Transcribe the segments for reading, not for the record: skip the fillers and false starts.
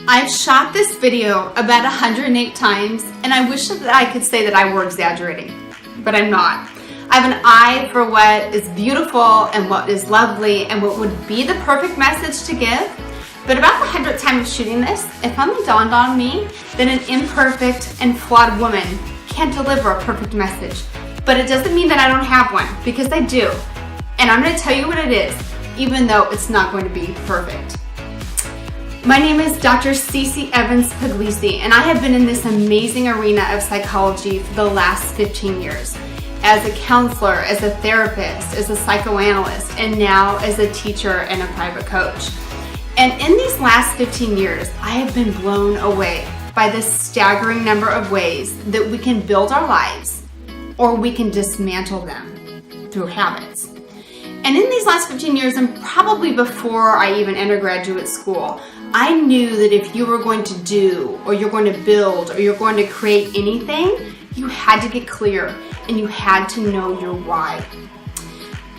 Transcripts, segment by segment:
I've shot this video about 108 times, and I wish that I could say that I were exaggerating, but I'm not. I have an eye for what is beautiful and what is lovely and what would be the perfect message to give. But about the 100th time of shooting this, it finally dawned on me that an imperfect and flawed woman can't deliver a perfect message. But it doesn't mean that I don't have one, because I do. And I'm going to tell you what it is, even though it's not going to be perfect. My name is Dr. Cece Evans-Puglisi, and I have been in this amazing arena of psychology for the last 15 years. As a counselor, as a therapist, as a psychoanalyst, and now as a teacher and a private coach. And in these last 15 years, I have been blown away by the staggering number of ways that we can build our lives or we can dismantle them through habits. And in these last 15 years, and probably before I even entered graduate school, I knew that if you were going to do, or you're going to build, or you're going to create anything, you had to get clear and you had to know your why.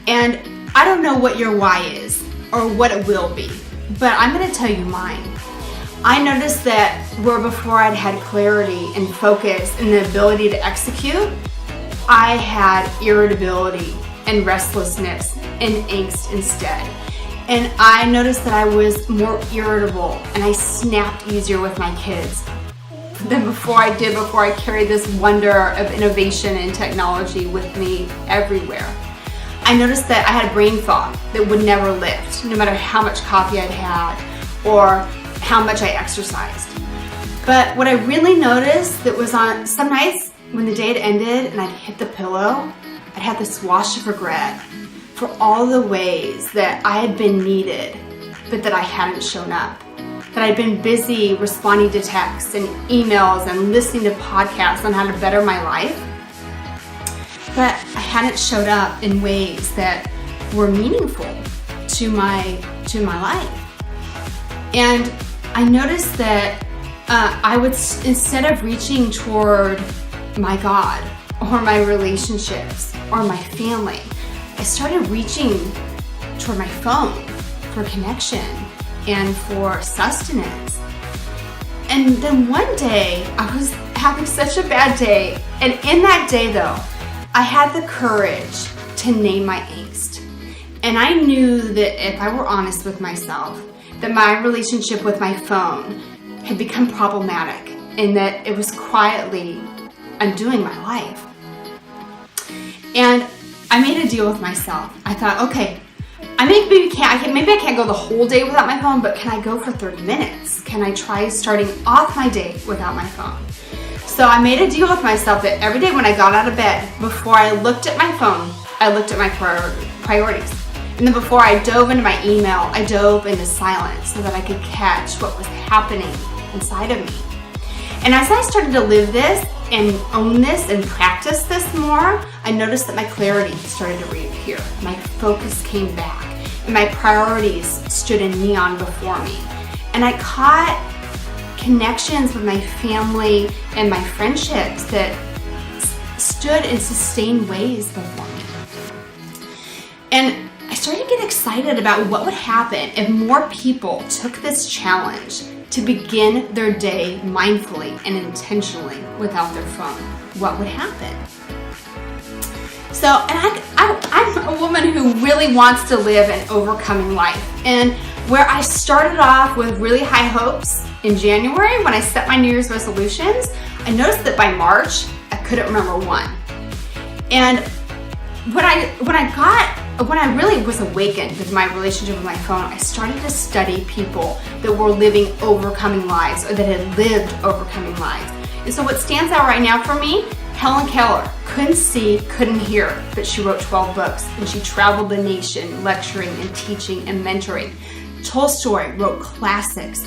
And I don't know what your why is or what it will be, but I'm going to tell you mine. I noticed that where before I'd had clarity and focus and the ability to execute, I had irritability and restlessness and angst instead. And I noticed that I was more irritable and I snapped easier with my kids than before I carried this wonder of innovation and technology with me everywhere. I noticed that I had brain fog that would never lift, no matter how much coffee I'd had or how much I exercised. But what I really noticed that was on some nights when the day had ended and I'd hit the pillow, I'd have this wash of regret for all the ways that I had been needed, but that I hadn't shown up. That I'd been busy responding to texts and emails and listening to podcasts on how to better my life, but I hadn't showed up in ways that were meaningful to my life. And I noticed that I would, instead of reaching toward my God or my relationships or my family, I started reaching toward my phone for connection and for sustenance. And then one day I was having such a bad day, and in that day though, I had the courage to name my angst. And I knew that if I were honest with myself, that my relationship with my phone had become problematic and that it was quietly undoing my life. And I made a deal with myself. I thought, okay, maybe I can't go the whole day without my phone, but can I go for 30 minutes? Can I try starting off my day without my phone? So I made a deal with myself that every day when I got out of bed, before I looked at my phone, I looked at my priorities. And then before I dove into my email, I dove into silence so that I could catch what was happening inside of me. And as I started to live this and own this and practice this more, I noticed that my clarity started to reappear. My focus came back and my priorities stood in neon before me. And I caught connections with my family and my friendships that stood in sustained ways before me. And I started to get excited about what would happen if more people took this challenge to begin their day mindfully and intentionally without their phone. What would happen? So, and I'm a woman who really wants to live an overcoming life. And where I started off with really high hopes in January when I set my New Year's resolutions, I noticed that by March, I couldn't remember one. And when I really was awakened with my relationship with my phone, I started to study people that were living overcoming lives or that had lived overcoming lives. And so what stands out right now for me, Helen Keller couldn't see, couldn't hear, but she wrote 12 books and she traveled the nation lecturing and teaching and mentoring. Tolstoy wrote classics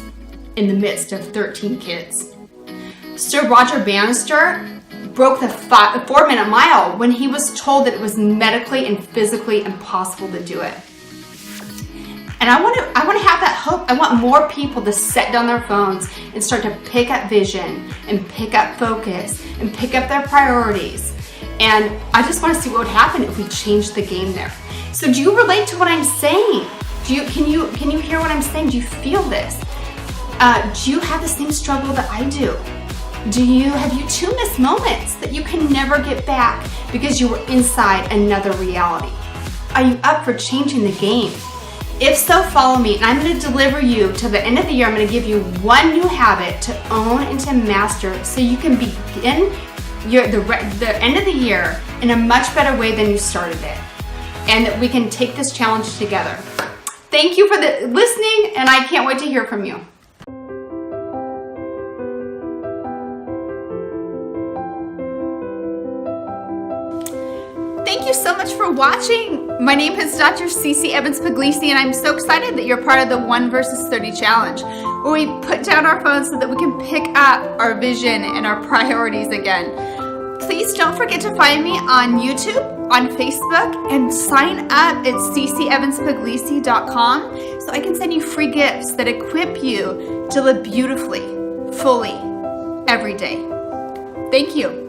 in the midst of 13 kids. Sir Roger Bannister broke the 4-minute mile when he was told that it was medically and physically impossible to do it. And I want to have that hope. I want more people to set down their phones and start to pick up vision and pick up focus and pick up their priorities. And I just want to see what would happen if we changed the game there. So do you relate to what I'm saying? Can you hear what I'm saying? Do you feel this? Do you have the same struggle that I do? Have you two missed moments that you can never get back because you were inside another reality? Are you up for changing the game? If so, follow me, and I'm going to deliver you till the end of the year. I'm going to give you one new habit to own and to master so you can begin the end of the year in a much better way than you started it, and that we can take this challenge together. Thank you for listening, and I can't wait to hear from you. Thank you so much for watching. My name is Dr. Cece Evans-Puglisi, and I'm so excited that you're part of the 1 versus 30 challenge, where we put down our phones so that we can pick up our vision and our priorities again. Please don't forget to find me on YouTube, on Facebook, and sign up at ceceevanspuglisi.com so I can send you free gifts that equip you to live beautifully, fully, every day. Thank you.